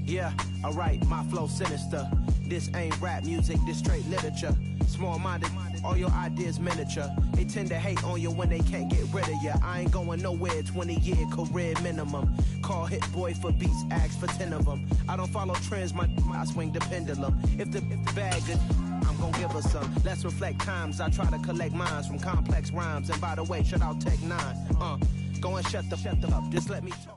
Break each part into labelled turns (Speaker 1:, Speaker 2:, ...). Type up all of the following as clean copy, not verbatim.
Speaker 1: Yeah, alright, my flow sinister. This ain't rap music, this straight literature. Small-minded, all your ideas miniature. They tend to hate on you when they can't get rid of you. I ain't going nowhere, 20-year career minimum. Call Hit Boy for beats, ask for 10 of them. I don't follow trends, I swing the pendulum. If the bag good, I'm gonna give her some. Let's reflect times, I try to collect minds from complex rhymes. And by the way, shout out Tech 9. Go and shut the up, just let me talk.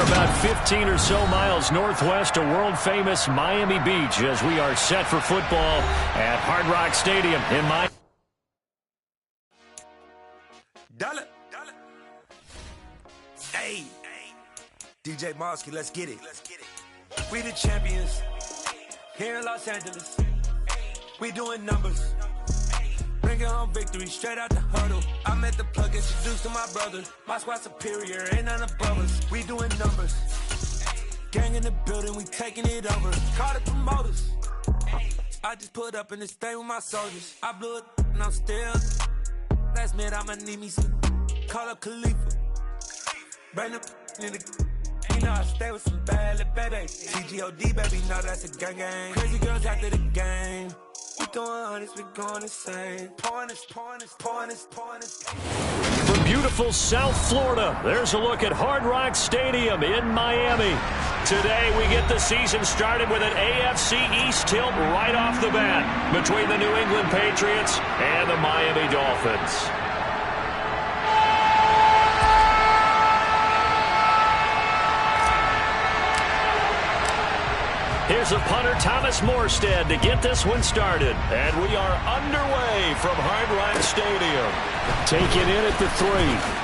Speaker 2: About 15 or so miles northwest of world-famous Miami Beach as we are set for football at Hard Rock Stadium in Miami.
Speaker 3: Hey, DJ Mosky, let's get it. We the champions here in Los Angeles. We doing numbers. Bringing home victory straight out the huddle. I'm at the plug, introduced to my brother. My squad superior, ain't none above us. We doing numbers. Gang in the building, we taking it over. Call the promoters. I just put up in this thing with my soldiers. I blew it and I'm still. Last minute, I'ma need me some. Call up Khalifa. Bring the in the. You know I stay with some bad little baby. TGOD, baby, know that's a gang gang. Crazy girls after the game. We throwing hundreds, we going insane. Pointers.
Speaker 2: From beautiful South Florida, there's a look at Hard Rock Stadium in Miami. Today, we get the season started with an AFC East tilt right off the bat between the New England Patriots and the Miami Dolphins. Here's a punter, Thomas Morstead, to get this one started. And we are underway from Hard Rock Stadium. Taken in at the 3.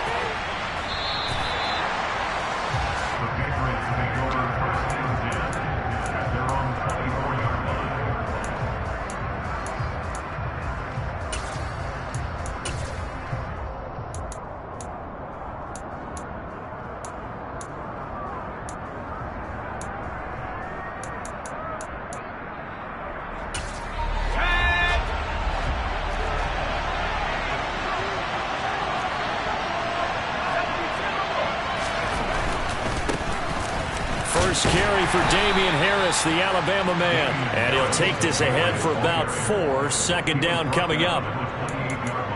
Speaker 2: First carry for Damian Harris, the Alabama man. And he'll take this ahead for about 4. Second down coming up.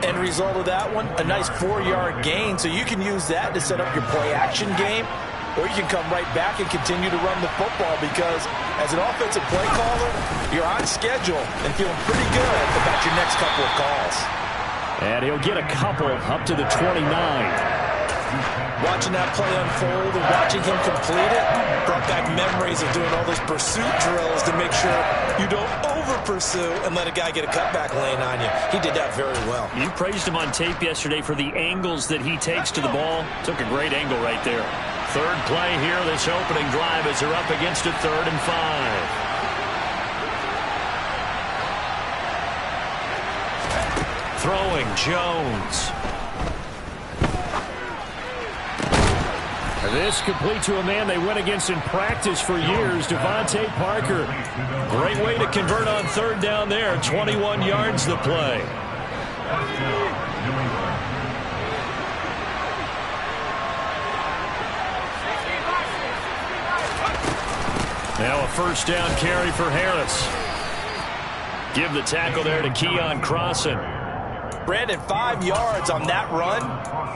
Speaker 4: End result of that one, a nice 4-yard gain. So you can use that to set up your play-action game, or you can come right back and continue to run the football because as an offensive play caller, you're on schedule and feeling pretty good about your next couple of calls.
Speaker 2: And he'll get a couple up to the 29.
Speaker 4: Watching that play unfold and watching him complete it brought back memories of doing all those pursuit drills to make sure you don't over-pursue and let a guy get a cutback lane on you. He did that very well.
Speaker 2: You praised him on tape yesterday for the angles that he takes to the ball. Took a great angle right there. Third play here, this opening drive as they're up against it, 3rd and 5. Throwing, Jones. This complete to a man they went against in practice for years, Devontae Parker. Great way to convert on 3rd down there. 21 yards the play. Now a first down carry for Harris. Give the tackle there to Keon Crossan.
Speaker 4: Brandon, 5 yards on that run.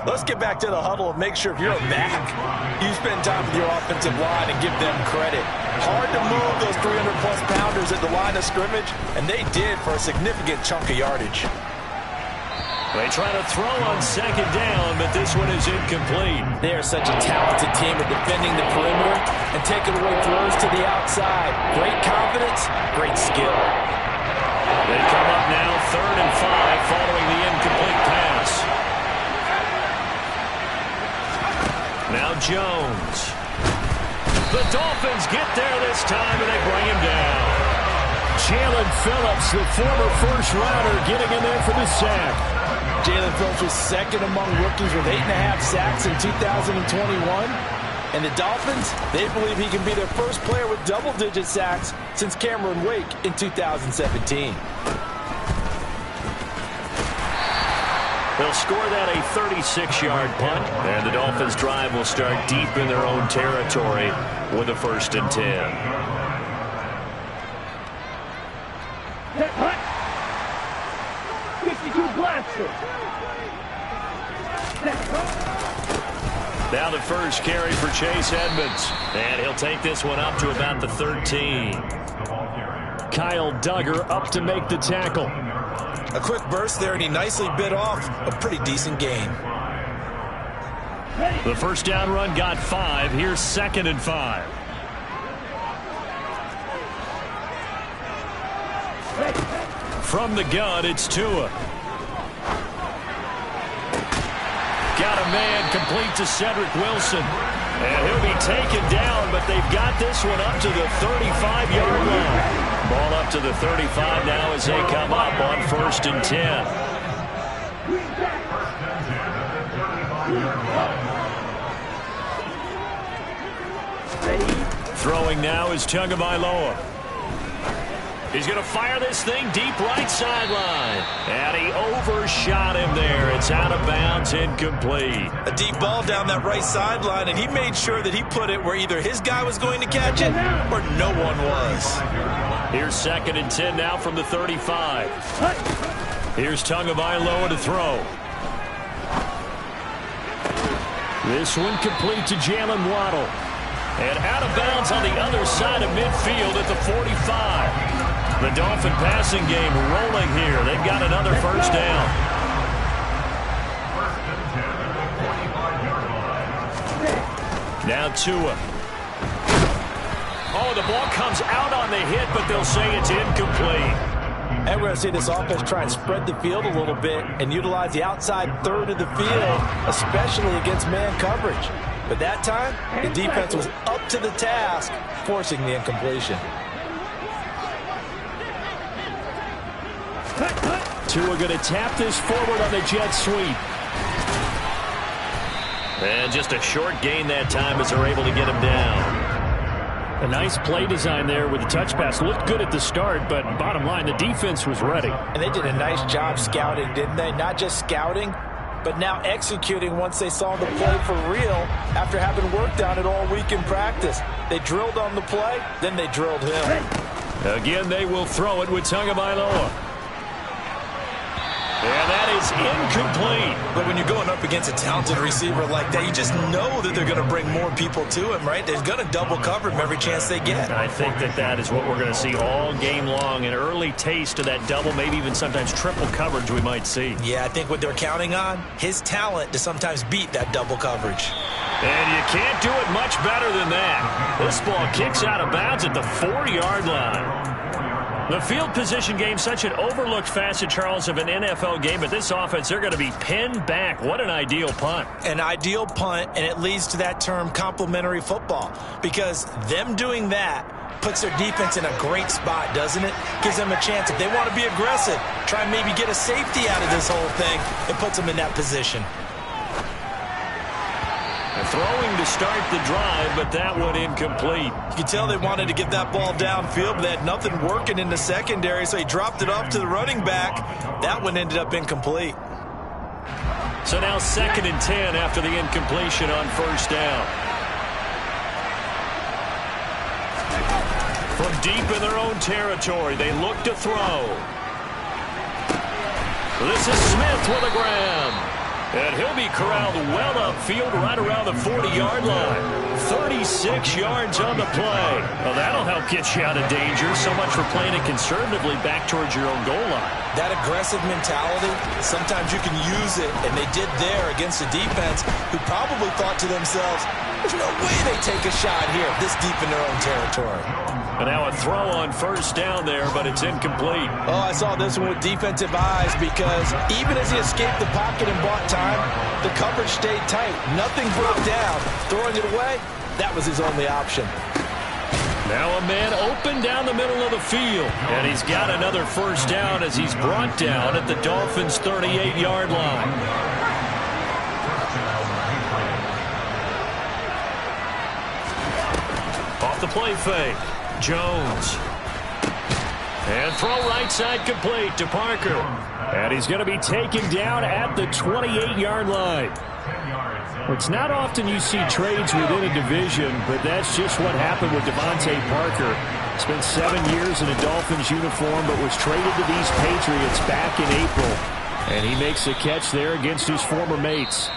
Speaker 4: Let's get back to the huddle and make sure if you're a back, you spend time with your offensive line and give them credit. Hard to move those 300-plus pounders at the line of scrimmage, and they did for a significant chunk of yardage.
Speaker 2: They try to throw on 2nd down, but this one is incomplete.
Speaker 4: They are such a talented team at defending the perimeter and taking away throws to the outside. Great confidence, great skill.
Speaker 2: They come up now 3rd and 5 following the incomplete pass. Now Jones. The Dolphins get there this time, and they bring him down. Jalen Phillips, the former first-rounder, getting in there for the sack.
Speaker 4: Jalen Phillips was second among rookies with 8.5 sacks in 2021. And the Dolphins, they believe he can be their first player with double-digit sacks since Cameron Wake in 2017.
Speaker 2: They'll score that a 36-yard punt, and the Dolphins' drive will start deep in their own territory with a 1st and 10. Now the first carry for Chase Edmonds, and he'll take this one up to about the 13. Kyle Duggar up to make the tackle.
Speaker 4: A quick burst there, and he nicely bit off a pretty decent gain.
Speaker 2: The first down run got 5. Here's 2nd and 5. From the gun, it's Tua. Got a man complete to Cedric Wilson. And he'll be taken down, but they've got this one up to the 35-yard line. Ball up to the 35 now as they come up on 1st and 10. Throwing now is Tagovailoa. He's going to fire this thing deep right sideline. And he overshot him there. It's out of bounds, incomplete.
Speaker 4: A deep ball down that right sideline, and he made sure that he put it where either his guy was going to catch it or no one was.
Speaker 2: Here's 2nd and 10 now from the 35. Here's Tagovailoa to throw. This one complete to Jalen Waddle. And out of bounds on the other side of midfield at the 45. The Dolphin passing game rolling here. They've got another first down. Now Tua. Oh, the ball comes out on the hit, but they'll say it's incomplete.
Speaker 4: And we're going to see this offense try and spread the field a little bit and utilize the outside third of the field, especially against man coverage. But that time, the defense was up to the task, forcing the incompletion.
Speaker 2: Tua going to tap this forward on the jet sweep. And just a short gain that time as they're able to get him down. A nice play design there with the touch pass. Looked good at the start, but bottom line, the defense was ready.
Speaker 4: And they did a nice job scouting, didn't they? Not just scouting, but now executing once they saw the play for real after having worked on it all week in practice. They drilled on the play, then they drilled him.
Speaker 2: Again, they will throw it with Tagovailoa. And that is incomplete.
Speaker 4: But when you're going up against a talented receiver like that, you just know that they're going to bring more people to him, right? They're going to double cover him every chance they get.
Speaker 2: I think that is what we're going to see all game long. An early taste of that double, maybe even sometimes triple coverage we might see.
Speaker 4: Yeah, I think what they're counting on, his talent to sometimes beat that double coverage.
Speaker 2: And you can't do it much better than that. This ball kicks out of bounds at the 4-yard line. The field position game, such an overlooked facet, Charles, of an NFL game. But this offense, they're going to be pinned back. What an ideal punt.
Speaker 4: An ideal punt, and it leads to that term complementary football. Because them doing that puts their defense in a great spot, doesn't it? Gives them a chance. If they want to be aggressive, try and maybe get a safety out of this whole thing, it puts them in that position.
Speaker 2: Throwing to start the drive, but that one incomplete.
Speaker 4: You can tell they wanted to get that ball downfield, but they had nothing working in the secondary, so he dropped it off to the running back. That one ended up incomplete.
Speaker 2: So now 2nd and 10 after the incompletion on 1st down. From deep in their own territory, they look to throw. This is Smith with a grab. And he'll be corralled well upfield right around the 40-yard line. 36 yards on the play. Well, that'll help get you out of danger. So much for playing it conservatively back towards your own goal line.
Speaker 4: That aggressive mentality, sometimes you can use it, and they did there against a defense who probably thought to themselves, there's no way they take a shot here this deep in their own territory.
Speaker 2: And now a throw on 1st down there, but it's incomplete.
Speaker 4: Oh, I saw this one with defensive eyes because even as he escaped the pocket and bought time, time, the coverage stayed tight. Nothing broke down. Throwing it away, that was his only option.
Speaker 2: Now a man open down the middle of the field. And he's got another first down as he's brought down at the Dolphins' 38-yard line. Off the play fake. Jones. And throw right side complete to Parker. And he's going to be taken down at the 28-yard line. It's not often you see trades within a division, but that's just what happened with Devontae Parker. Spent 7 years in a Dolphins uniform, but was traded to these Patriots back in April. And he makes a catch there against his former mates.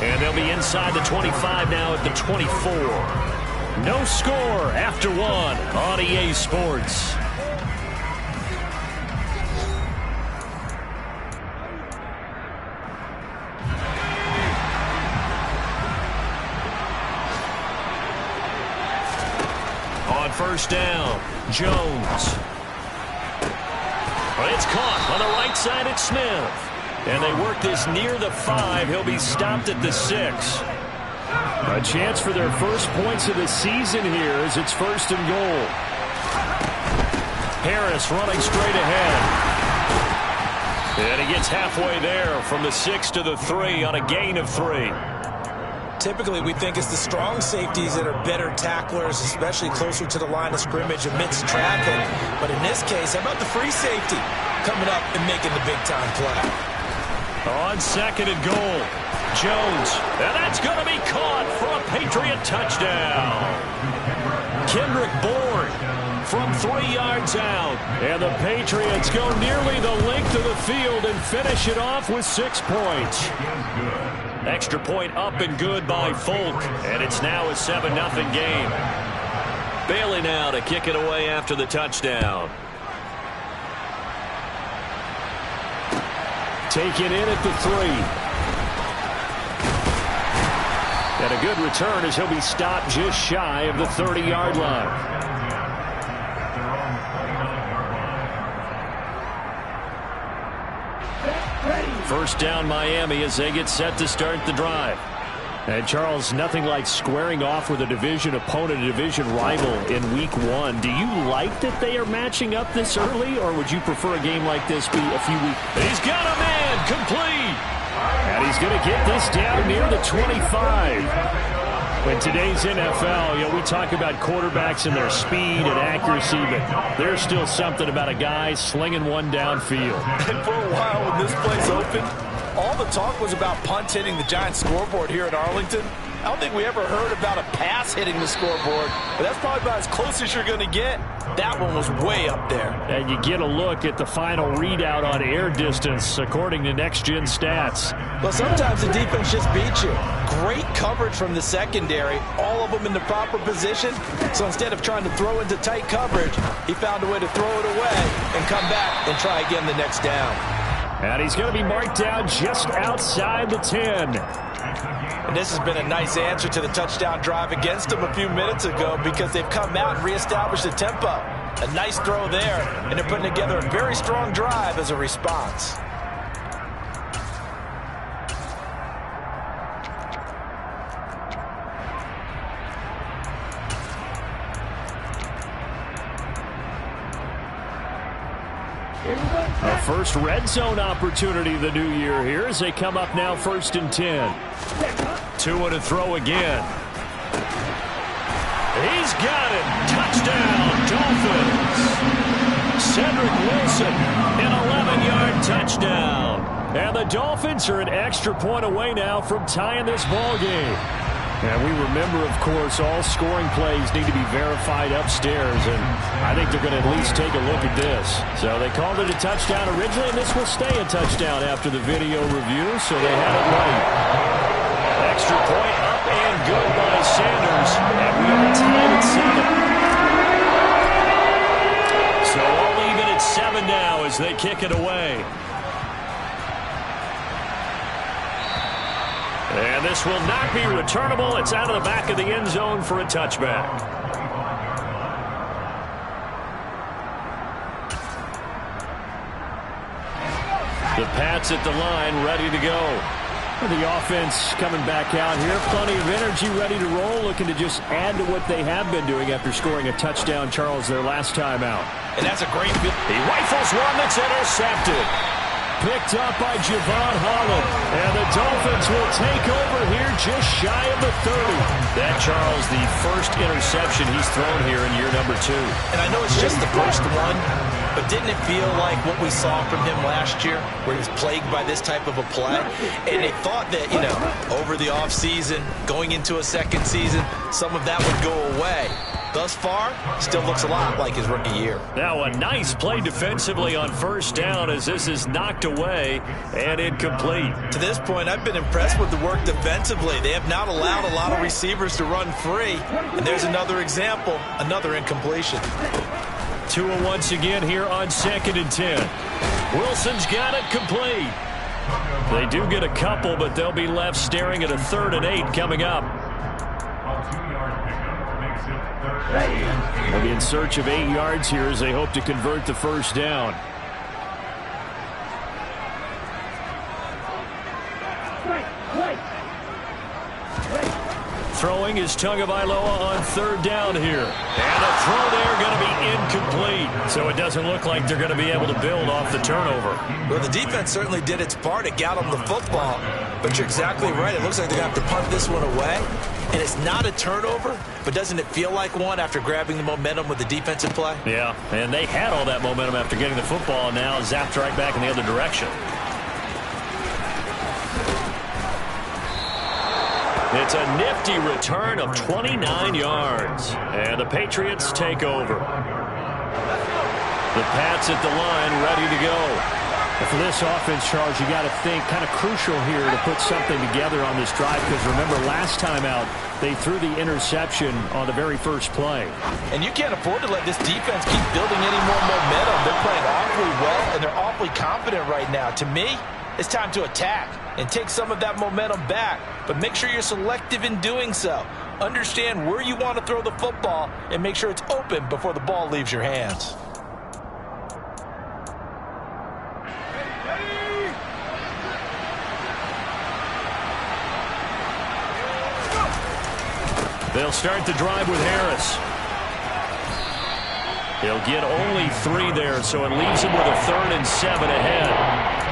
Speaker 2: And they'll be inside the 25 now at the 24. No score after one on EA Sports. First down, Jones. It's caught on the right side at Smith. And they work this near the 5. He'll be stopped at the 6. A chance for their first points of the season here as it's first and goal. Harris running straight ahead. And he gets halfway there from the 6 to the 3 on a gain of 3.
Speaker 4: Typically, we think it's the strong safeties that are better tacklers, especially closer to the line of scrimmage amidst traffic. But in this case, how about the free safety coming up and making the big-time play?
Speaker 2: On second and goal, Jones. And that's going to be caught for a Patriot touchdown. Kendrick Bourne from 3 yards out. And the Patriots go nearly the length of the field and finish it off with 6 points. Extra point up and good by Folk, and it's now a 7-0 game. Bailey now to kick it away after the touchdown. Taken in at the 3. And a good return as he'll be stopped just shy of the 30-yard line. First down Miami as they get set to start the drive. And Charles, nothing like squaring off with a division opponent, a division rival in week 1. Do you like that they are matching up this early, or would you prefer a game like this be a few weeks? He's got a man complete. And he's going to get this down near the 25. In today's NFL, we talk about quarterbacks and their speed and accuracy, but there's still something about a guy slinging one downfield.
Speaker 4: And for a while when this place opened, all the talk was about punts hitting the Giants scoreboard here at Arlington. I don't think we ever heard about a pass hitting the scoreboard, but that's probably about as close as you're going to get. That one was way up there.
Speaker 2: And you get a look at the final readout on air distance, according to Next Gen Stats.
Speaker 4: Well, sometimes the defense just beats you. Great coverage from the secondary, all of them in the proper position. So instead of trying to throw into tight coverage, he found a way to throw it away and come back and try again the next down.
Speaker 2: And he's going to be marked down just outside the 10.
Speaker 4: And this has been a nice answer to the touchdown drive against them a few minutes ago because they've come out and reestablished the tempo. A nice throw there, and they're putting together a very strong drive as a response.
Speaker 2: A first red zone opportunity the new year here as they come up now 1st and 10. 2 to throw again. He's got it. Touchdown, Dolphins. Cedric Wilson, an 11-yard touchdown. And the Dolphins are an extra point away now from tying this ball game. And we remember, of course, all scoring plays need to be verified upstairs, and I think they're going to at least take a look at this. So they called it a touchdown originally, and this will stay a touchdown after the video review, so they had it right. Extra point up and good by Sanders, and we are tied at 7. So all even at 7 now as they kick it away. And this will not be returnable. It's out of the back of the end zone for a touchback. The Pats at the line, ready to go. The offense coming back out here. Plenty of energy, ready to roll, looking to just add to what they have been doing after scoring a touchdown, Charles, their last time out.
Speaker 4: And that's a great field.
Speaker 2: He rifles one that's intercepted. Picked up by Javon Holland. And the Dolphins will take over here just shy of the 30. That, Charles, the first interception he's thrown here in year number 2.
Speaker 4: And I know it's just the first one, but didn't it feel like what we saw from him last year, where he was plagued by this type of a play? And they thought that, over the offseason, going into a second season, some of that would go away. Thus far, still looks a lot like his rookie year.
Speaker 2: Now a nice play defensively on first down as this is knocked away and incomplete.
Speaker 4: To this point, I've been impressed with the work defensively. They have not allowed a lot of receivers to run free. And there's another example, another incompletion.
Speaker 2: Tua once again here on 2nd and 10. Wilson's got it complete. They do get a couple, but they'll be left staring at a 3rd and 8 coming up. They'll be in search of 8 yards here as they hope to convert the first down. Throwing is Tagovailoa on 3rd down here. And a throw there going to be incomplete. So it doesn't look like they're going to be able to build off the turnover.
Speaker 4: Well, the defense certainly did its part. It got them the football. But you're exactly right. It looks like they're going to have to punt this one away. And it's not a turnover, but doesn't it feel like one after grabbing the momentum with the defensive play?
Speaker 2: Yeah, and they had all that momentum after getting the football, and now zapped right back in the other direction. It's a nifty return of 29 yards. And the Patriots take over. The Pats at the line, ready to go. And for this offense, Charles, you got to think kind of crucial here to put something together on this drive, because remember last time out, they threw the interception on the very first play.
Speaker 4: And you can't afford to let this defense keep building any more momentum. They're playing awfully well, and they're awfully confident right now. To me, it's time to attack and take some of that momentum back, but make sure you're selective in doing so. Understand where you want to throw the football and make sure it's open before the ball leaves your hands.
Speaker 2: They'll start the drive with Harris. He'll get only 3 there, so it leaves him with a 3rd and 7 ahead.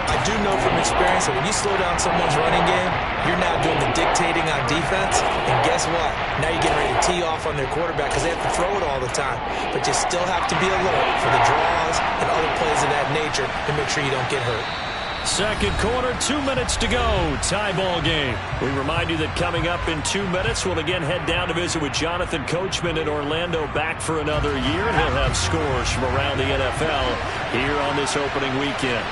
Speaker 4: I do know from experience that when you slow down someone's running game, you're now doing the dictating on defense. And guess what? Now you're getting ready to tee off on their quarterback because they have to throw it all the time. But you still have to be alert for the draws and other plays of that nature to make sure you don't get hurt.
Speaker 2: Second quarter, 2 minutes to go. Tie ball game. We remind you that coming up in 2 minutes, we'll again head down to visit with Jonathan Coachman in Orlando, back for another year. And he'll have scores from around the NFL here on this opening weekend.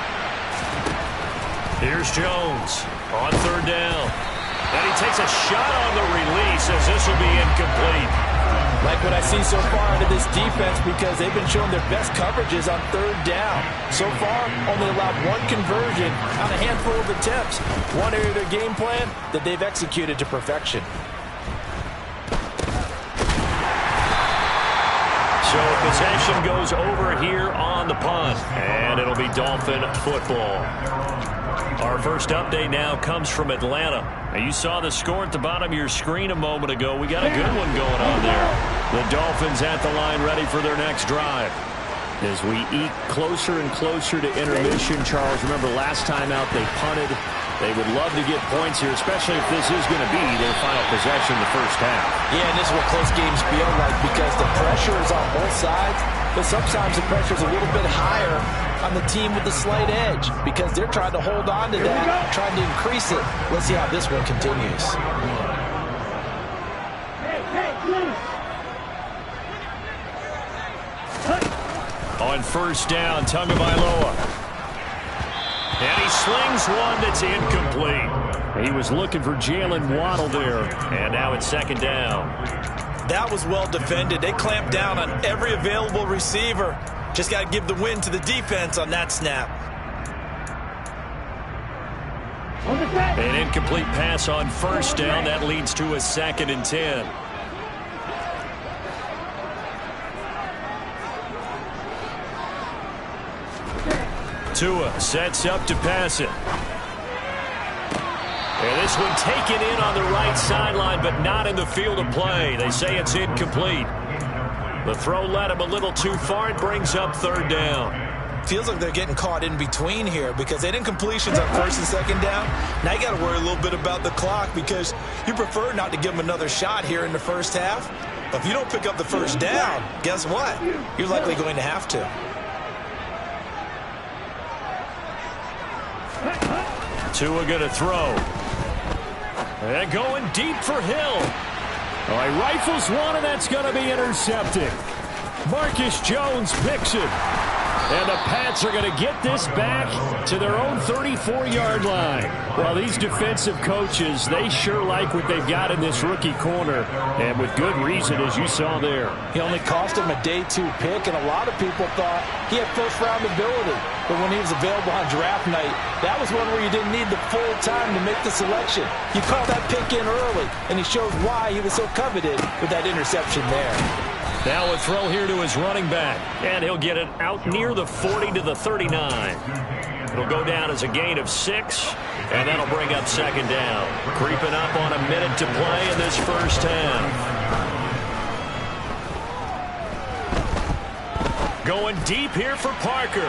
Speaker 2: Here's Jones on 3rd down. And he takes a shot on the release as this will be incomplete.
Speaker 4: Like what I see so far out of this defense, because they've been showing their best coverages on 3rd down. So far, only allowed 1 conversion on a handful of attempts. One area of their game plan that they've executed to perfection.
Speaker 2: So possession goes over here on the punt, and it'll be Dolphin football. Our first update now comes from Atlanta. Now, you saw the score at the bottom of your screen a moment ago. We got a good one going on there. The Dolphins at the line, ready for their next drive. As we eke closer and closer to intermission, Charles, remember last time out they punted. They would love to get points here, especially if this is going to be their final possession in the first half.
Speaker 4: Yeah, and this is what close games feel like, because the pressure is on both sides, but sometimes the pressure is a little bit higher on the team with the slight edge, because they're trying to hold on to that, trying to increase it. Let's see how this one continues.
Speaker 2: On first down, Tagovailoa. And he slings one that's incomplete. He was looking for Jalen Waddle there. And now it's 2nd down.
Speaker 4: That was well defended. They clamped down on every available receiver. Just got to give the win to the defense on that snap.
Speaker 2: An incomplete pass on first down. That leads to a 2nd and 10. Tua sets up to pass it. And this one taken in on the right sideline, but not in the field of play. They say it's incomplete. The throw led him a little too far. It brings up third down.
Speaker 4: Feels like they're getting caught in between here because they didn't completions on first and second down. Now you got to worry a little bit about the clock because you prefer not to give them another shot here in the first half. But if you don't pick up the first down, guess what? You're likely going to have to.
Speaker 2: Tua going to throw. And going deep for Hill. All right, rifles one, and that's going to be intercepted. Marcus Jones picks it. And the Pats are going to get this back to their own 34-yard line. Well, these defensive coaches, they sure like what they've got in this rookie corner, and with good reason, as you saw there.
Speaker 4: He only cost him a day 2 pick, and a lot of people thought he had first-round ability. But when he was available on draft night, that was one where you didn't need the full time to make the selection. You caught that pick in early, and he showed why he was so coveted with that interception there.
Speaker 2: Now a throw here to his running back, and he'll get it out near the 40 to the 39. It'll go down as a gain of 6, and that'll bring up second down. Creeping up on a minute to play in this first half. Going deep here for Parker.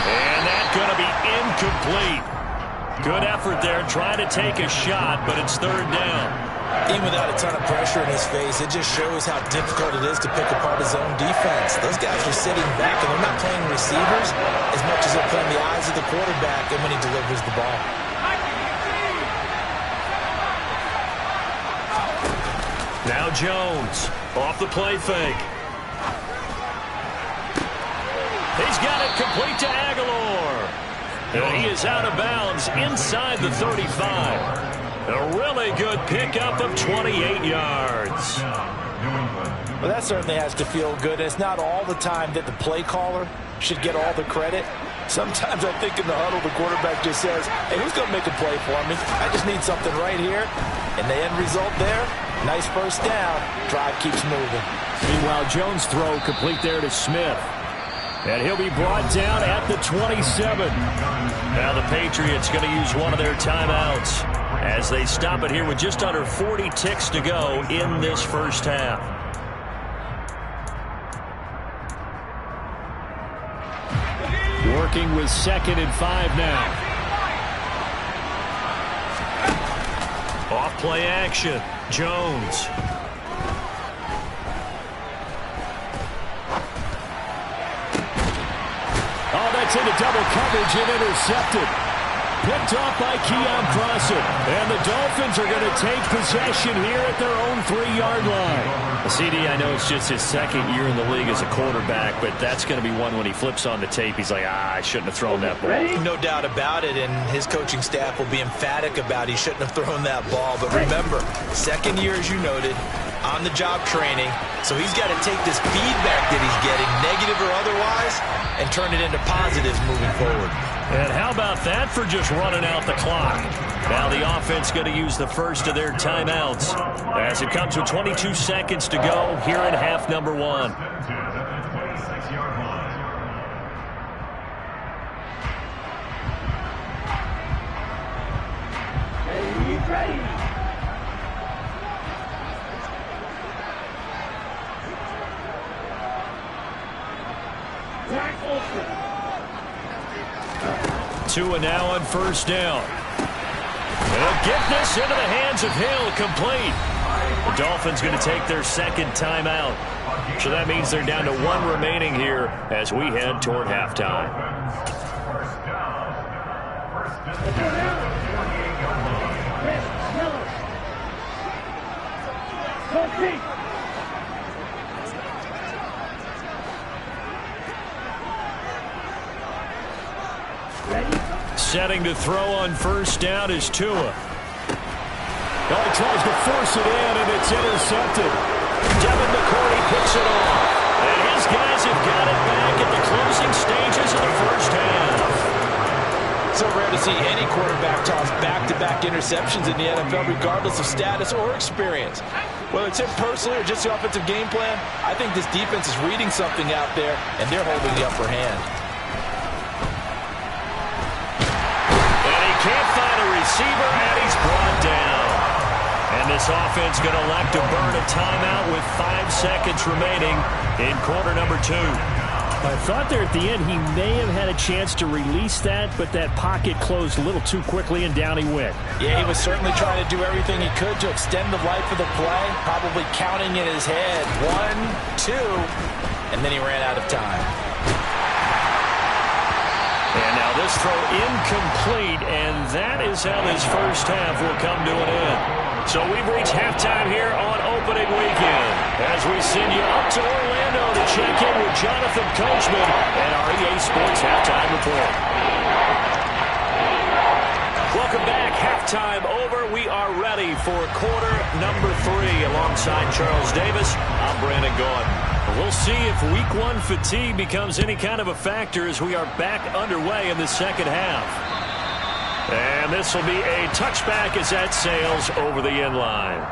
Speaker 2: And that's going to be incomplete. Good effort there trying to take a shot, but it's third down.
Speaker 4: Even without a ton of pressure in his face, it just shows how difficult it is to pick apart his own defense. Those guys are sitting back, and they're not playing receivers as much as they're playing the eyes of the quarterback and when he delivers the ball.
Speaker 2: Now Jones off the play fake. He's got it complete to Aguilar. And he is out of bounds inside the 35. A really good pickup of 28 yards.
Speaker 4: Well, that certainly has to feel good. It's not all the time that the play caller should get all the credit. Sometimes I think in the huddle, the quarterback just says, hey, who's going to make a play for me? I just need something right here. And the end result there, nice first down. Drive keeps moving.
Speaker 2: Meanwhile, Jones' throw complete there to Smith. And he'll be brought down at the 27. Now the Patriots going to use one of their timeouts as they stop it here with just under 40 ticks to go in this first half. Working with 2nd and 5 now. Off play action. Jones. Oh, that's into double coverage and intercepted. Picked off by Keon Crossan. And the Dolphins are going to take possession here at their own 3-yard line. CD, I know it's just his 2nd year in the league as a quarterback, but that's going to be one when he flips on the tape. He's like, I shouldn't have thrown that ball.
Speaker 4: No doubt about it, and his coaching staff will be emphatic about he shouldn't have thrown that ball. But remember, 2nd year, as you noted, on-the-job training. So he's got to take this feedback that he's getting, negative or otherwise, and turn it into positives moving forward.
Speaker 2: And how about that for just running out the clock? Now the offense going to use the first of their timeouts as it comes with 22 seconds to go here in half number 1. Tua now on first down. They'll get this into the hands of Hill, complete. The Dolphins going to take their 2nd timeout. So that means they're down to 1 remaining here as we head toward halftime. Setting to throw on first down is Tua. Well, he tries to force it in, and it's intercepted. Devin McCourty picks it off. And his guys have got it back at the closing stages of the first half.
Speaker 4: So rare to see any quarterback toss back-to-back interceptions in the NFL, regardless of status or experience. Whether it's him personally or just the offensive game plan, I think this defense is reading something out there, and they're holding the upper hand.
Speaker 2: Can't find a receiver, and he's brought down. And this offense going to elect to burn a timeout with 5 seconds remaining in quarter number 2.
Speaker 5: I thought there at the end he may have had a chance to release that, but that pocket closed a little too quickly, and down he went.
Speaker 4: Yeah, he was certainly trying to do everything he could to extend the life of the play, probably counting in his head 1, 2, and then he ran out of time.
Speaker 2: And now this throw incomplete, and that is how this first half will come to an end. So we've reached halftime here on opening weekend as we send you up to Orlando to check in with Jonathan Coachman and our EA Sports Halftime Report. Welcome back. Halftime over. We are ready for quarter number 3 alongside Charles Davis. I'm Brandon Gordon. We'll see if week 1 fatigue becomes any kind of a factor as we are back underway in the second half. And this will be a touchback as that sails over the end line.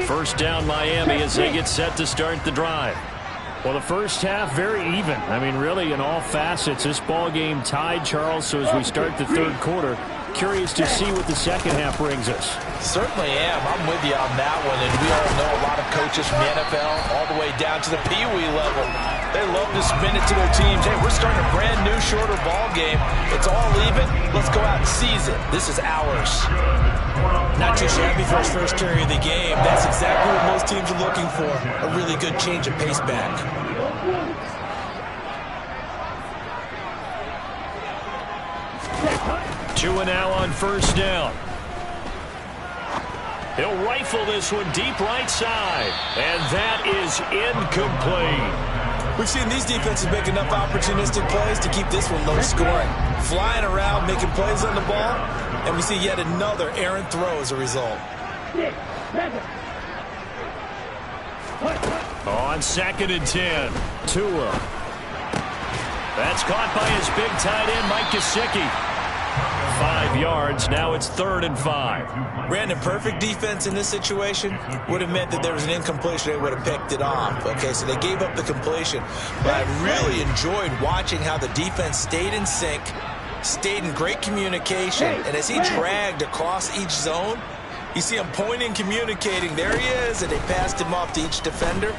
Speaker 2: First down Miami as they get set to start the drive.
Speaker 5: Well, the first half, very even. I mean, really, in all facets, this ball game tied, Charles. So as we start the third quarter, curious to see what the second half brings us.
Speaker 4: Certainly am. I'm with you on that one. And we all know a lot of coaches from the NFL all the way down to the Pee-wee level. They love to spin it to their teams. Hey, we're starting a brand new, shorter ball game. It's all even. Let's go out and seize it. This is ours.
Speaker 6: Not too shabby for his first carry of the game. That's exactly what most teams are looking for. A really good change of pace back.
Speaker 2: Two and now on first down. He'll rifle this one deep right side. And that is incomplete.
Speaker 6: We've seen these defenses make enough opportunistic plays to keep this one low scoring. Flying around, making plays on the ball, and we see yet another errant throw as a result.
Speaker 2: On 2nd and 10, Tua. That's caught by his big tight end, Mike Gesicki. 5 yards. Now it's 3rd and 5.
Speaker 6: Brandon, perfect defense in this situation would have meant that there was an incompletion. They would have picked it off. Okay, so they gave up the completion. But I really enjoyed watching how the defense stayed in sync, stayed in great communication. And as he dragged across each zone, you see him pointing, communicating. There he is, and they passed him off to each defender.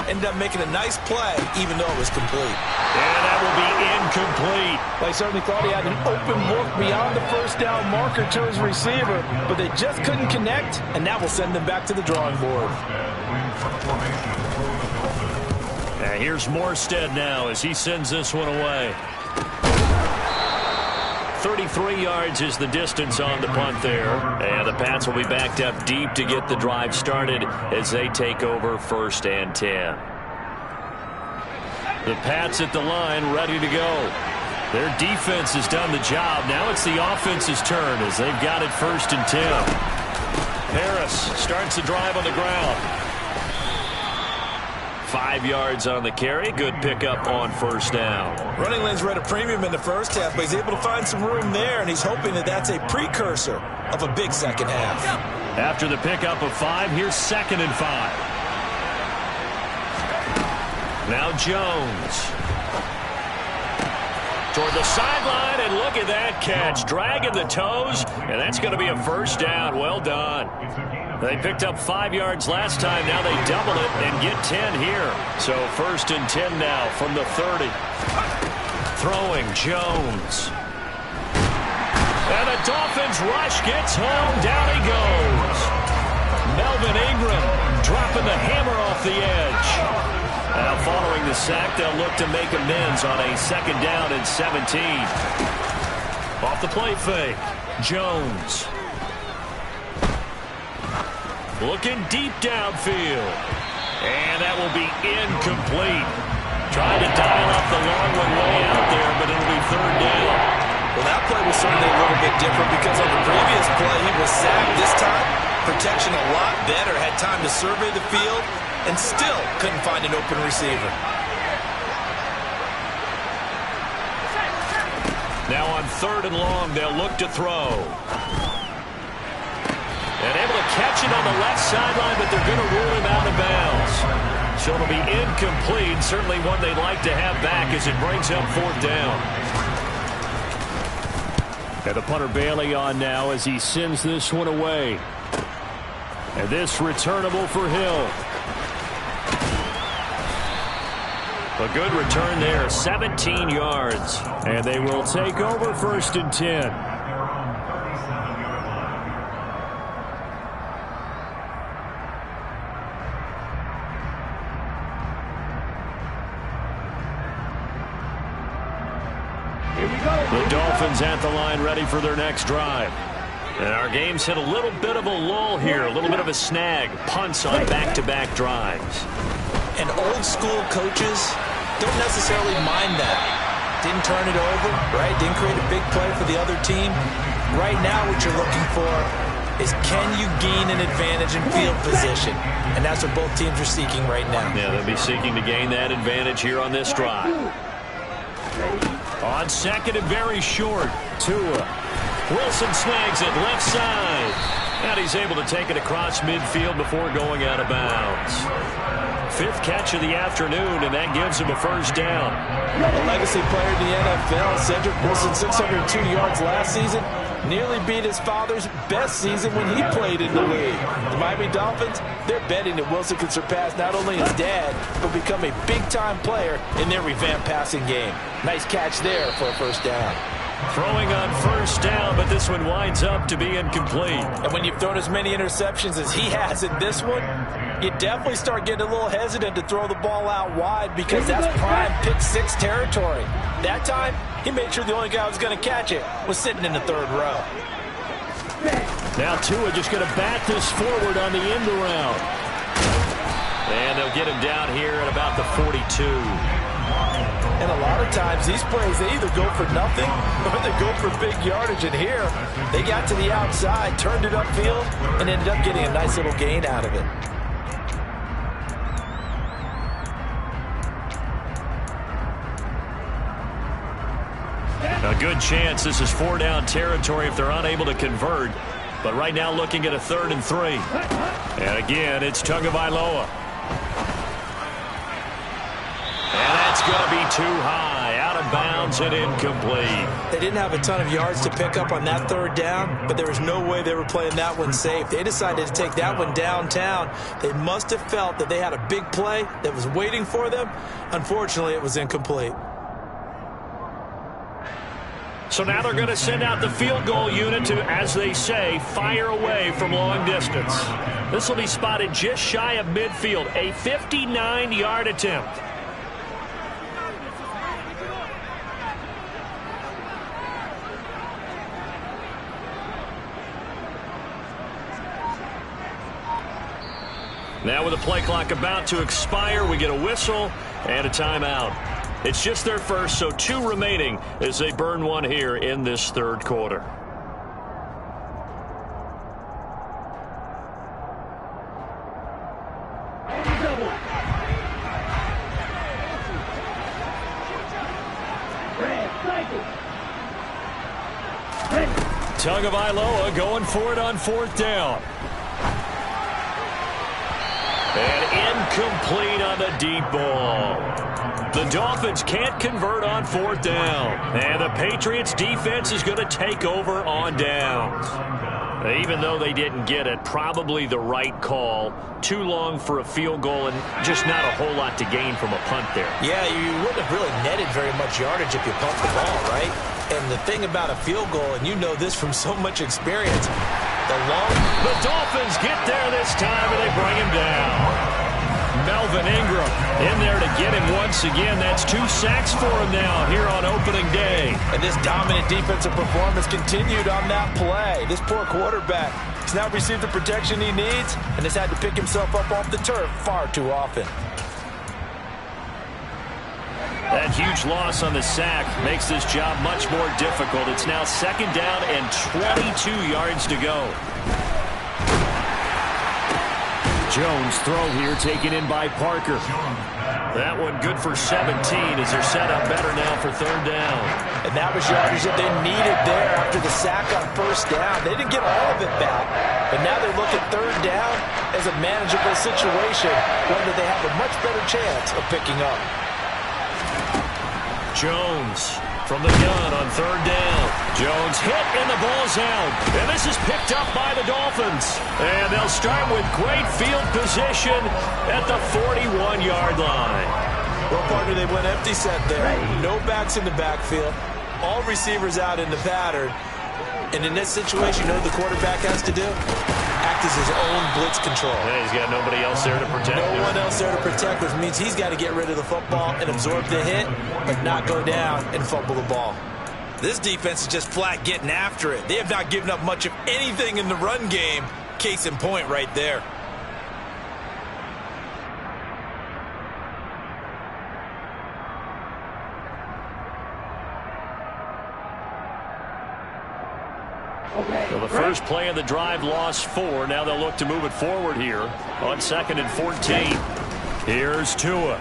Speaker 6: Ended up making a nice play, even though it was complete.
Speaker 2: And that will be incomplete.
Speaker 4: They certainly thought he had an open look beyond the first down marker to his receiver, but they just couldn't connect, and that will send them back to the drawing board.
Speaker 2: Now here's Morstead now as he sends this one away. 33 yards is the distance on the punt there. And the Pats will be backed up deep to get the drive started as they take over 1st and 10. The Pats at the line ready to go. Their defense has done the job. Now it's the offense's turn as they've got it 1st and 10. Harris starts the drive on the ground. 5 yards on the carry. Good pickup on 1st down.
Speaker 6: Running lanes were at a premium in the first half, but he's able to find some room there, and he's hoping that that's a precursor of a big second half.
Speaker 2: After the pickup of 5, here's 2nd and 5. Now Jones. Toward the sideline, and look at that catch. Dragging the toes, and that's going to be a 1st down. Well done. They picked up 5 yards last time. Now they double it and get 10 here. So 1st and 10 now from the 30. Throwing Jones. And the Dolphins rush gets home. Down he goes. Melvin Ingram dropping the hammer off the edge. Now following the sack, they'll look to make amends on a 2nd down and 17. Off the play fake. Jones. Looking deep downfield. And that will be incomplete. Trying to dial up the long one way out there, but it'll be third down.
Speaker 6: Well, that play was certainly a little bit different because on the previous play, he was sacked. This time, protection a lot better. Had time to survey the field and still couldn't find an open receiver.
Speaker 2: Now on third and long, they'll look to throw. And able to catch it on the left sideline, but they're going to rule him out of bounds. So it'll be incomplete. Certainly one they'd like to have back as it brings up fourth down.
Speaker 5: And the punter Bailey on now as he sends this one away. And this returnable for Hill. A good return there, 17 yards. And they will take over first and 10. The Dolphins at the line ready for their next drive. And our game's hit a little bit of a lull here, a little bit of a snag. Punts on back-to-back drives.
Speaker 6: And old-school coaches don't necessarily mind that. Didn't turn it over, right? Didn't create a big play for the other team. Right now what you're looking for is can you gain an advantage in field position? And that's what both teams are seeking right now.
Speaker 2: Yeah, they'll be seeking to gain that advantage here on this drive. On second and very short, Tua. Wilson snags it left side. And he's able to take it across midfield before going out of bounds. Fifth catch of the afternoon, and that gives him a first down.
Speaker 6: A legacy player in the NFL, Cedric Wilson, 602 yards last season. Nearly beat his father's best season when he played in the league. The Miami Dolphins, they're betting that Wilson can surpass not only his dad, but become a big-time player in their revamped passing game. Nice catch there for a first down.
Speaker 2: Throwing on first down, but this one winds up to be incomplete.
Speaker 6: And when you've thrown as many interceptions as he has in this one, you definitely start getting a little hesitant to throw the ball out wide because that's prime pick six territory. That time, he made sure the only guy who was going to catch it was sitting in the third row.
Speaker 5: Now Tua just going to bat this forward on the end around.
Speaker 2: And they'll get him down here at about the 42.
Speaker 6: And a lot of times, these plays, they either go for nothing or they go for big yardage. And here, they got to the outside, turned it upfield, and ended up getting a nice little gain out of it.
Speaker 2: A good chance this is four-down territory if they're unable to convert. But right now looking at a 3rd and 3. And again, it's Tagovailoa. And that's going to be too high, out of bounds and incomplete.
Speaker 6: They didn't have a ton of yards to pick up on that 3rd down, but there was no way they were playing that one safe. They decided to take that one downtown. They must have felt that they had a big play that was waiting for them. Unfortunately, it was incomplete.
Speaker 2: So now they're going to send out the field goal unit to, as they say, fire away from long distance. This will be spotted just shy of midfield, a 59-yard attempt. Now with the play clock about to expire, we get a whistle and a timeout. It's just their first, so 2 remaining as they burn one here in this 3rd quarter. Tagovailoa going for it on 4th down. And incomplete on the deep ball. The Dolphins can't convert on 4th down. And the Patriots defense is going to take over on downs. Even though they didn't get it, probably the right call. Too long for a field goal and just not a whole lot to gain from a punt there.
Speaker 6: Yeah, you wouldn't have really netted very much yardage if you pumped the ball, right? And the thing about a field goal, and you know this from so much experience,
Speaker 2: the Dolphins get there this time and they bring him down. Melvin Ingram in there to get him once again. That's 2 sacks for him now here on opening day.
Speaker 6: And this dominant defensive performance continued on that play. This poor quarterback has now received the protection he needs and has had to pick himself up off the turf far too often.
Speaker 2: That huge loss on the sack makes this job much more difficult. It's now 2nd down and 22 yards to go. Jones throw here taken in by Parker. That one good for 17 as they're set up better now for 3rd down.
Speaker 6: And that was yardage that they needed there after the sack on 1st down. They didn't get all of it back, but now they look at 3rd down as a manageable situation, one that they have a much better chance of picking up.
Speaker 2: Jones from the gun on 3rd down. Jones hit and the ball's out. And this is picked up by the Dolphins. And they'll start with great field position at the 41-yard line.
Speaker 6: Well, partner, they went empty set there. No backs in the backfield. All receivers out in the pattern. And in this situation, you know what the quarterback has to do? Act as his own blitz control.
Speaker 2: Yeah, he's got nobody else there to protect him.
Speaker 6: No one else there to protect, which means he's got to get rid of the football and absorb the hit, but not go down and fumble the ball. This defense is just flat getting after it. They have not given up much of anything in the run game. Case in point right there.
Speaker 2: So the first play of the drive lost 4. Now they'll look to move it forward here on 2nd and 14. Here's Tua.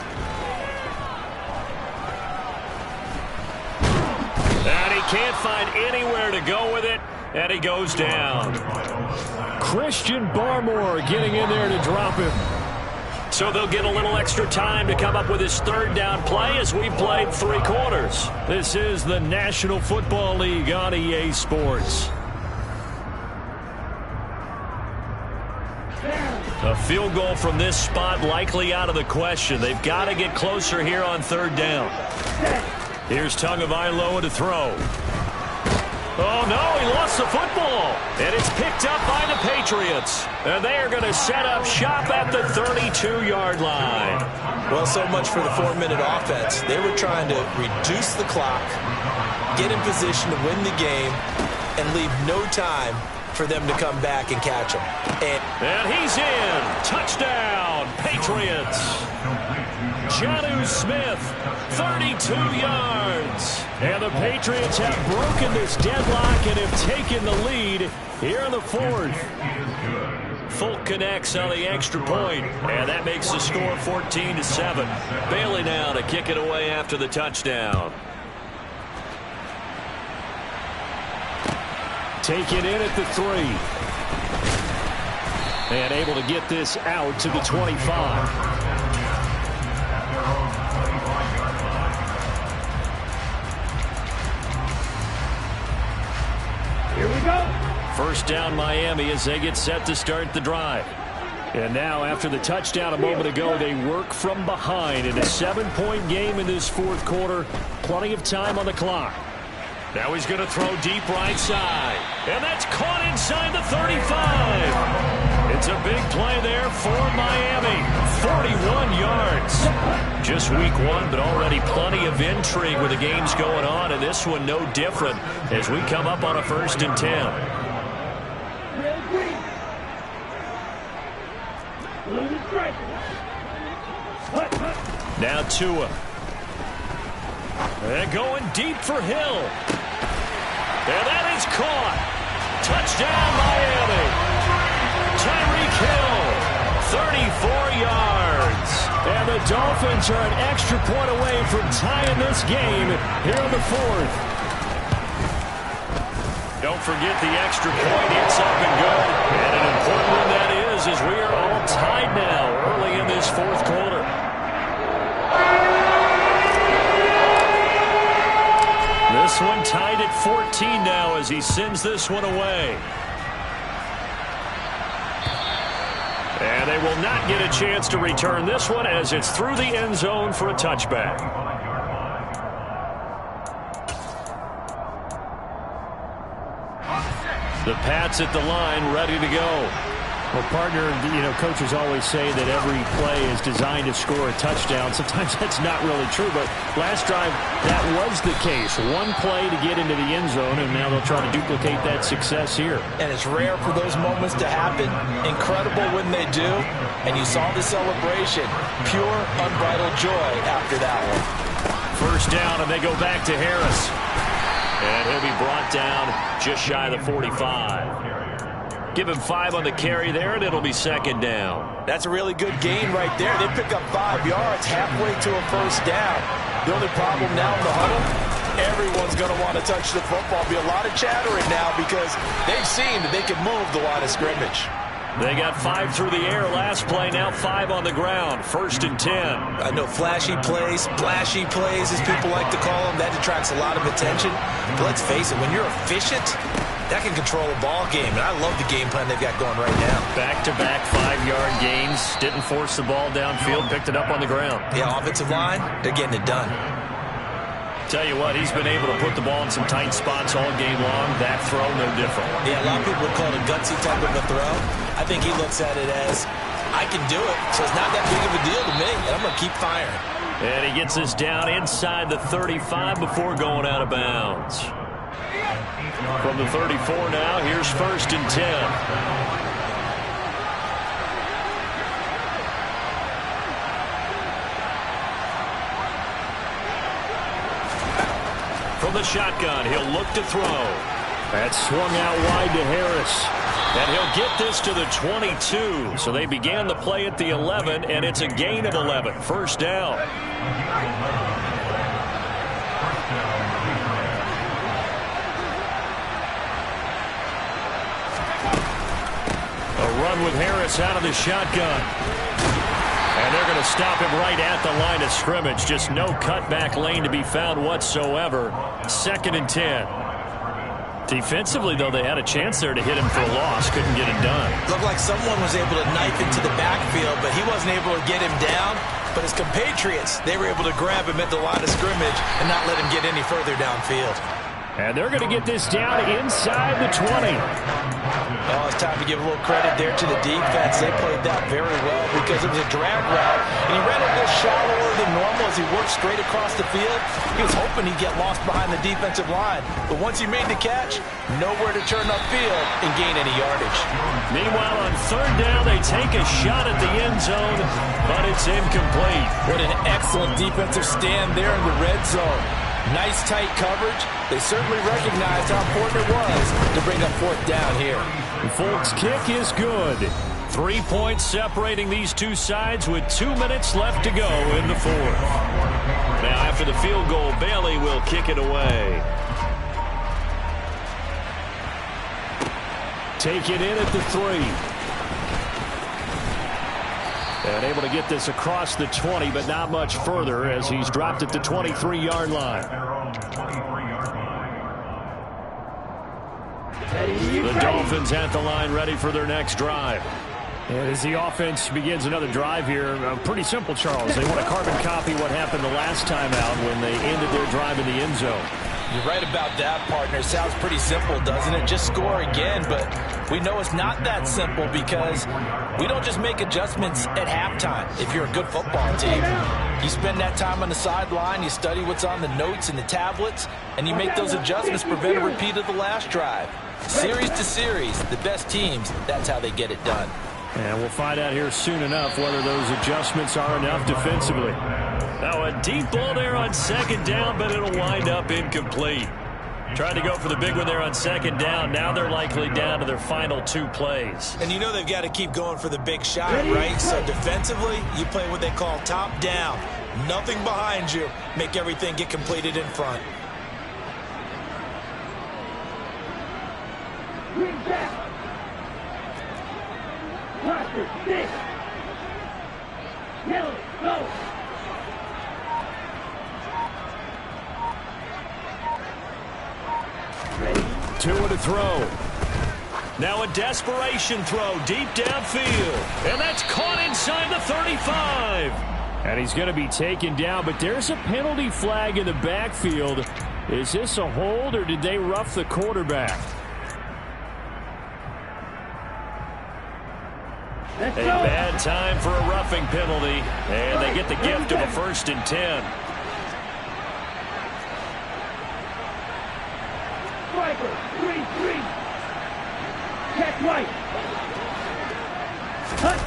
Speaker 2: And he can't find anywhere to go with it, and he goes down. Christian Barmore getting in there to drop him. So they'll get a little extra time to come up with his 3rd down play as we've played 3 quarters. This is the National Football League on EA Sports. A field goal from this spot likely out of the question. They've got to get closer here on 3rd down. Here's Tagovailoa to throw. Oh, no, he lost the football. And it's picked up by the Patriots. And they are going to set up shop at the 32-yard line.
Speaker 6: Well, so much for the 4-minute offense. They were trying to reduce the clock, get in position to win the game, and leave no time for them to come back and catch him.
Speaker 2: And he's in. Touchdown, Patriots. Jonnu Smith, 32 yards. And the Patriots have broken this deadlock and have taken the lead here in the 4th. Folk connects on the extra point, and that makes the score 14-7. Bailey now to kick it away after the touchdown. Take it in at the 3. And able to get this out to the 25.
Speaker 7: Here we go.
Speaker 2: 1st down Miami as they get set to start the drive. And now after the touchdown a moment ago, they work from behind in a 7-point game in this 4th quarter. Plenty of time on the clock. Now he's going to throw deep right side. And that's caught inside the 35. It's a big play there for Miami. 41 yards. Just week 1, but already plenty of intrigue with the games going on. And this one no different as we come up on a 1st and 10. Now Tua. And going deep for Hill. And that is caught. Touchdown, Miami. Tyreek Hill, 34 yards. And the Dolphins are an extra point away from tying this game here in the 4th. Don't forget the extra point. It's up and good. And an important one that is as we are all tied now early in this 4th quarter. This one tied at 14 now as he sends this one away. And they will not get a chance to return this one as it's through the end zone for a touchback. The Pats at the line ready to go.
Speaker 5: Well, partner, coaches always say that every play is designed to score a touchdown. Sometimes that's not really true, but last drive, that was the case. One play to get into the end zone, and now they'll try to duplicate that success here.
Speaker 6: And it's rare for those moments to happen. Incredible when they do, and you saw the celebration. Pure, unbridled joy after that one.
Speaker 2: First down, and they go back to Harris. And he'll be brought down just shy of the 45. Give him 5 on the carry there, and it'll be second down.
Speaker 4: That's a really good gain right there. They pick up 5 yards halfway to a first down. The only problem now in the huddle, everyone's going to want to touch the football. Be a lot of chattering now because they've seen that they can move the line of scrimmage.
Speaker 2: They got 5 through the air last play, now 5 on the ground. First and 10.
Speaker 6: I know flashy plays, splashy plays, as people like to call them, that attracts a lot of attention. But let's face it, when you're efficient, that can control a ball game. And I love the game plan they've got going right now.
Speaker 2: Back-to-back 5-yard gains. Didn't force the ball downfield, picked it up on the ground.
Speaker 6: Yeah, offensive line, they're getting it done.
Speaker 2: Tell you what, he's been able to put the ball in some tight spots all game long. That throw, no different.
Speaker 6: Yeah, a lot of people would call it a gutsy type of a throw. I think he looks at it as, I can do it, so it's not that big of a deal to me, and I'm going to keep firing.
Speaker 2: And he gets us down inside the 35 before going out of bounds. From the 34 now, here's first and 10. From the shotgun, he'll look to throw.
Speaker 5: That swung out wide to Harris.
Speaker 2: And he'll get this to the 22. So they began the play at the 11, and it's a gain of 11. First down. A run with Harris out of the shotgun. And they're going to stop him right at the line of scrimmage. Just no cutback lane to be found whatsoever. Second and 10. Defensively, though, they had a chance there to hit him for a loss. Couldn't get it done.
Speaker 6: Looked like someone was able to knife into the backfield, but he wasn't able to get him down. But his compatriots, they were able to grab him at the line of scrimmage and not let him get any further downfield.
Speaker 5: And they're going to get this down inside the 20.
Speaker 6: Oh, it's time to give a little credit there to the defense. They played that very well because it was a drag route, and he ran a little shallower than normal as he worked straight across the field. He was hoping he'd get lost behind the defensive line, but once he made the catch, nowhere to turn upfield and gain any yardage.
Speaker 2: Meanwhile, on third down, they take a shot at the end zone, but it's incomplete.
Speaker 6: What an excellent defensive stand there in the red zone. Nice tight coverage. They certainly recognized how important it was to bring up fourth down here.
Speaker 5: Folks' kick is good.
Speaker 2: 3 points separating these two sides with 2 minutes left to go in the fourth. Now after the field goal, Bailey will kick it away.
Speaker 5: Take it in at the 3. And able to get this across the 20, but not much further as he's dropped at the 23-yard line.
Speaker 2: The Dolphins at the line, ready for their next drive.
Speaker 5: And as the offense begins another drive here, pretty simple, Charles. They want to carbon copy what happened the last time out when they ended their drive in the end zone.
Speaker 6: You're right about that, partner. Sounds pretty simple, doesn't it? Just score again, but we know it's not that simple because we don't just make adjustments at halftime if you're a good football team. You spend that time on the sideline, you study what's on the notes and the tablets, and you make those adjustments to prevent a repeat of the last drive. Series to series, the best teams, that's how they get it done.
Speaker 5: And we'll find out here soon enough whether those adjustments are enough defensively.
Speaker 2: Now a deep ball there on second down, but it'll wind up incomplete. Tried to go for the big one there on second down. Now they're likely down to their final 2 plays.
Speaker 6: And you know they've got to keep going for the big shot, right? So defensively, you play what they call top down. Nothing behind you. Make everything get completed in front.
Speaker 2: Go. 2 to throw. Now a desperation throw deep downfield. And that's caught inside the 35.
Speaker 5: And he's going to be taken down, but there's a penalty flag in the backfield. Is this a hold or did they rough the quarterback?
Speaker 2: A bad time for a roughing penalty. And they get the gift of a first and 10.
Speaker 7: Striker, 3-3. Catch right. Cut.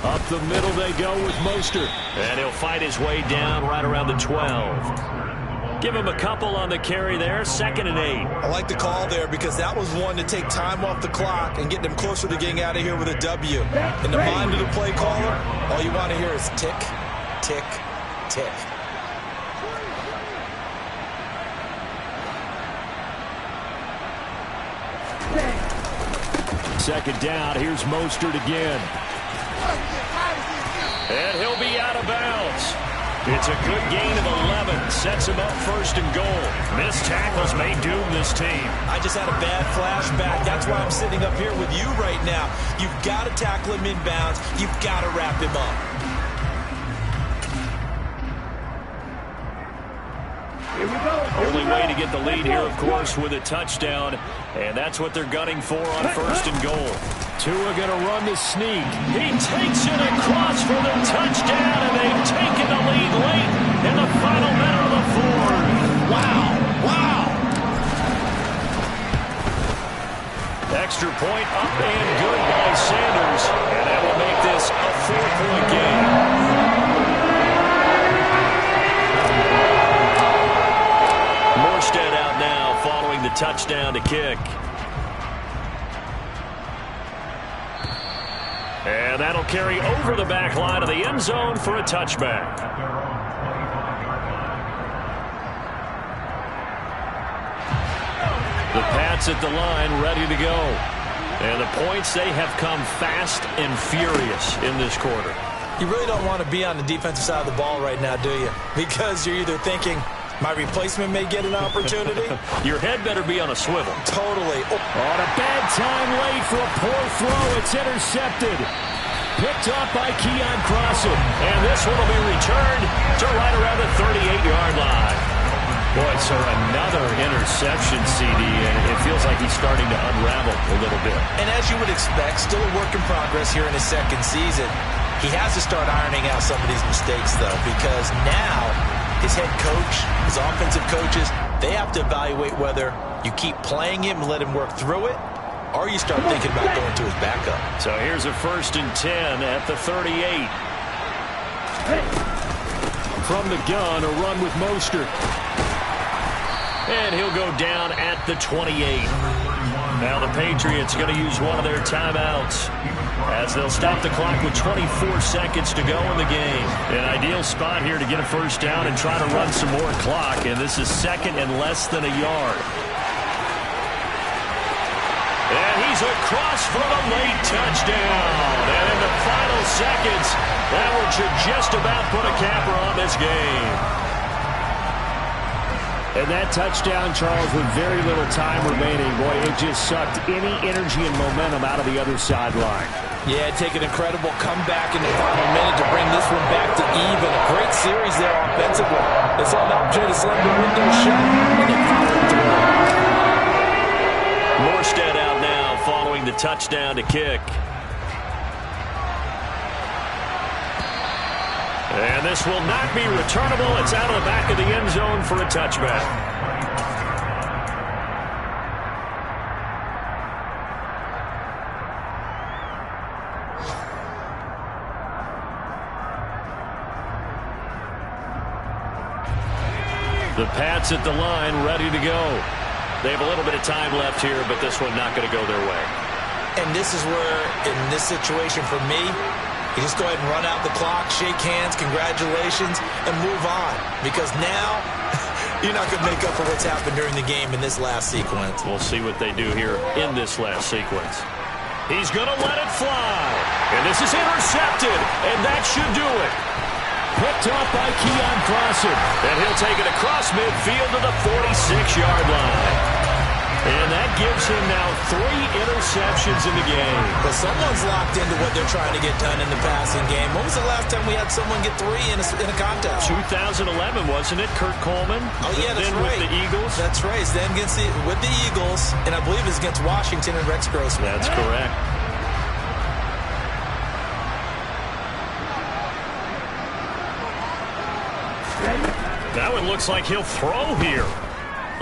Speaker 2: Up the middle they go with Mostert. And he'll fight his way down right around the 12. Give him a couple on the carry there, 2nd and 8.
Speaker 6: I like the call there because that was one to take time off the clock and get them closer to getting out of here with a W. In the mind of the play caller, all you want to hear is tick, tick, tick.
Speaker 5: Second down, here's Mostert again.
Speaker 2: And he'll be out of bounds. It's a good gain of 11. Sets him up 1st and goal. Missed tackles may doom this team.
Speaker 6: I just had a bad flashback. That's why I'm sitting up here with you right now. You've got to tackle him inbounds. You've got to wrap him up.
Speaker 7: Here we go.
Speaker 2: Only way to get the lead here, of course, with a touchdown. And that's what they're gunning for on 1st and goal.
Speaker 5: Tua going to run the sneak.
Speaker 2: He takes it across for the touchdown, and they've taken the lead late in the final minute of the 4th. Wow. Wow. Extra point up and good by Sanders. And that will make this a 4-point game. Morstead out now following the touchdown to kick. And that'll carry over the back line of the end zone for a touchback. The Pats at the line ready to go. And the points, they have come fast and furious in this quarter.
Speaker 6: You really don't want to be on the defensive side of the ball right now, do you? Because you're either thinking, my replacement may get an opportunity.
Speaker 2: Your head better be on a swivel.
Speaker 6: Totally.
Speaker 5: On a bad time late for a poor throw. It's intercepted. Picked up by Keon Crossen.
Speaker 2: And this one will be returned to right around the 38-yard line. Boy, so another interception, CD, and it feels like he's starting to unravel a little bit.
Speaker 6: And as you would expect, still a work in progress here in his 2nd season. He has to start ironing out some of these mistakes, though, because now his head coach, his offensive coaches, they have to evaluate whether you keep playing him and let him work through it, or you start thinking about going to his backup.
Speaker 2: So here's a 1st and 10 at the 38.
Speaker 5: From the gun, a run with Mostert.
Speaker 2: And he'll go down at the 28. Now the Patriots going to use one of their timeouts as they'll stop the clock with 24 seconds to go in the game. An ideal spot here to get a 1st down and try to run some more clock. And this is 2nd and less than a yard. And he's across for the late touchdown. And in the final seconds, that one should just about put a capper on this game.
Speaker 5: And that touchdown, Charles, with very little time remaining, boy, it just sucked any energy and momentum out of the other sideline.
Speaker 6: Yeah, take an incredible comeback in the final minute to bring this one back to even. A great series there offensively. They saw an opportunity to slam the window shut, and they followed through.
Speaker 2: Morstead out now following the touchdown to kick. And this will not be returnable. It's out of the back of the end zone for a touchback. The Pats at the line ready to go. They have a little bit of time left here, but this one not going to go their way.
Speaker 6: And this is where, in this situation for me, you just go ahead and run out the clock, shake hands, congratulations, and move on. Because now, you're not going to make up for what's happened during the game in this last sequence.
Speaker 2: We'll see what they do here in this last sequence. He's going to let it fly. And this is intercepted. And that should do it.
Speaker 5: Picked up by Keon Crossen.
Speaker 2: And he'll take it across midfield to the 46-yard line. And that gives him now 3 interceptions in the game.
Speaker 6: But someone's locked into what they're trying to get done in the passing game. When was the last time we had someone get 3 in a contest?
Speaker 2: 2011, wasn't it? Kurt Coleman?
Speaker 6: Oh, yeah, that's
Speaker 2: then
Speaker 6: right.
Speaker 2: With the Eagles?
Speaker 6: That's right. Then with the Eagles, and I believe it's against Washington and Rex Grossman.
Speaker 2: That's correct. That one looks like he'll throw here.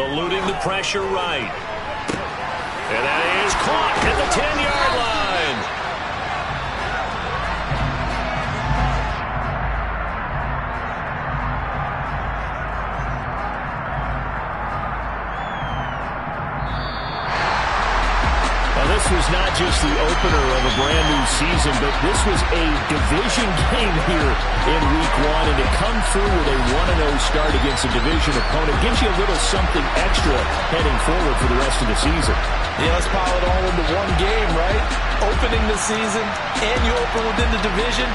Speaker 2: Eluding the pressure right. And that is caught at the 10-yard line.
Speaker 5: Well, this was not just the opener of a brand new season, but this was a division game here in Week 1, and to come through with a 1-0 start against a division opponent gives you a little something extra heading forward for the rest of the season.
Speaker 4: Yeah, let's pile it all into one game, right? Opening the season, and you open within the division.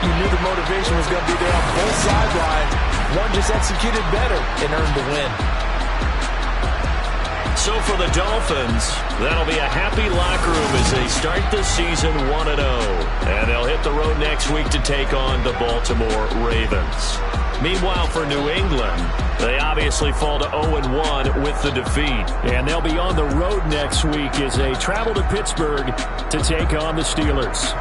Speaker 4: You knew the motivation was going to be there on both sidelines. One just executed better and earned the win.
Speaker 2: So for the Dolphins, that'll be a happy locker room as they start the season 1-0. And they'll hit the road next week to take on the Baltimore Ravens. Meanwhile, for New England, they obviously fall to 0-1 with the defeat.
Speaker 5: And they'll be on the road next week as they travel to Pittsburgh to take on the Steelers.